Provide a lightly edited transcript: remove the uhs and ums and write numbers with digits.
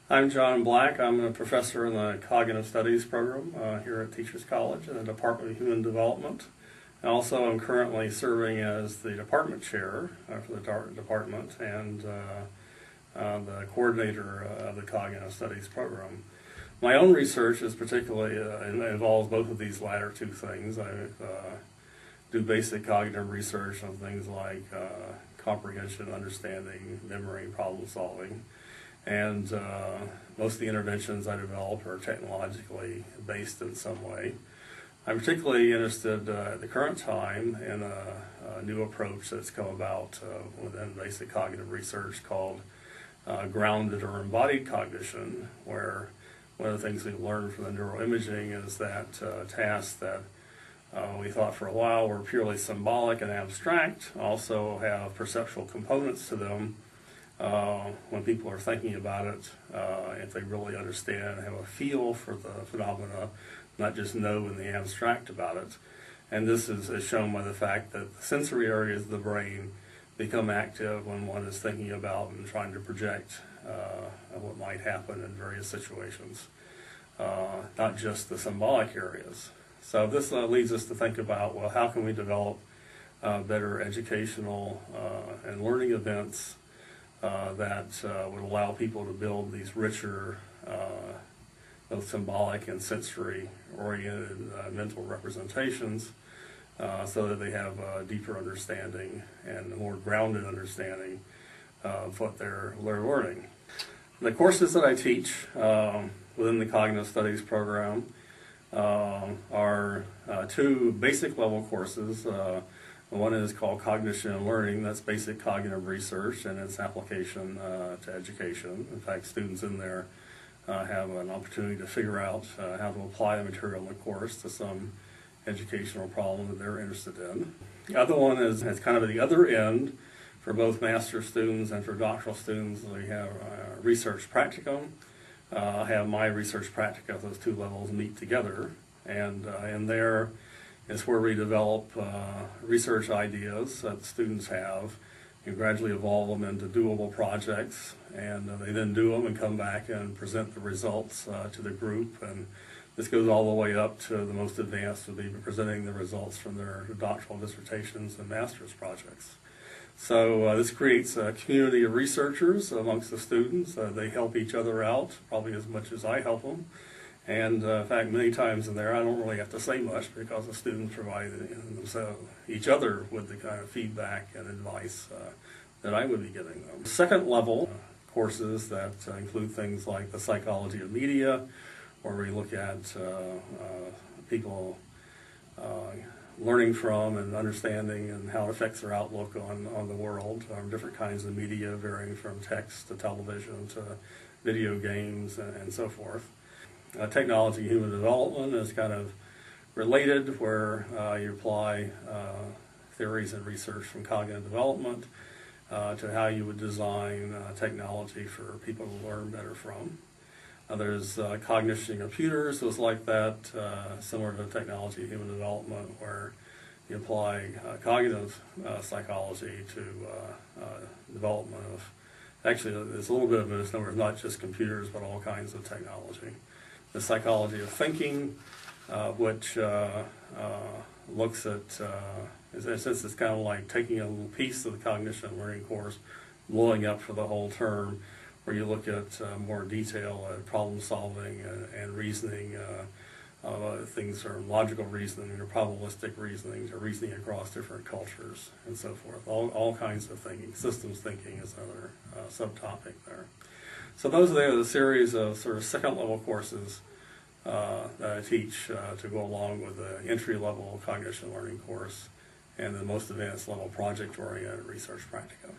I'm John Black. I'm a professor in the Cognitive Studies program here at Teachers College in the Department of Human Development. And also, I'm currently serving as the department chair for the department and the coordinator of the Cognitive Studies program. My own research is particularly involves both of these latter two things. I do basic cognitive research on things like comprehension, understanding, memory, problem solving. And most of the interventions I develop are technologically based in some way. I'm particularly interested at the current time in a new approach that's come about within basic cognitive research called grounded or embodied cognition, where one of the things we've learned from the neuroimaging is that tasks that we thought for a while were purely symbolic and abstract also have perceptual components to them. When people are thinking about it, if they really understand, have a feel for the phenomena, not just know in the abstract about it. And this is shown by the fact that the sensory areas of the brain become active when one is thinking about and trying to project what might happen in various situations, not just the symbolic areas. So this leads us to think about, well, how can we develop better educational and learning events that would allow people to build these richer, both symbolic and sensory-oriented mental representations so that they have a deeper understanding and a more grounded understanding of what they're learning. The courses that I teach within the Cognitive Studies program are two basic level courses. One is called Cognition and Learning. That's basic cognitive research and its application to education. In fact, students in there have an opportunity to figure out how to apply the material in the course to some educational problem that they're interested in. The other one is kind of at the other end for both master's students and for doctoral students. We have research practicum. I have my research practica. Those two levels meet together, and in there is where we develop research ideas that the students have and gradually evolve them into doable projects, and they then do them and come back and present the results to the group. And this goes all the way up to the most advanced, would be presenting the results from their doctoral dissertations and master's projects. So this creates a community of researchers amongst the students. They help each other out probably as much as I help them. And in fact, many times in there, I don't really have to say much because the students provide themselves, each other with the kind of feedback and advice that I would be giving them. Second level courses that include things like the psychology of media, where we look at people learning from and understanding and how it affects their outlook on the world, different kinds of media varying from text to television to video games and so forth. Technology and human development is kind of related, where you apply theories and research from cognitive development to how you would design technology for people to learn better from. There's cognition in computers, so it's like that, similar to technology and human development, where you apply cognitive psychology to development of, actually there's a little bit of a misnomer, not just computers, but all kinds of technology. The psychology of thinking, which looks at, in a sense, it's kind of like taking a little piece of the cognition learning course, blowing up for the whole term, where you look at more detail at problem solving and reasoning, things are logical reasoning or probabilistic reasoning, or reasoning across different cultures and so forth. All kinds of thinking. Systems thinking is another subtopic there. So those are the series of sort of second level courses that I teach to go along with the entry level cognition learning course and the most advanced level project oriented research practicum.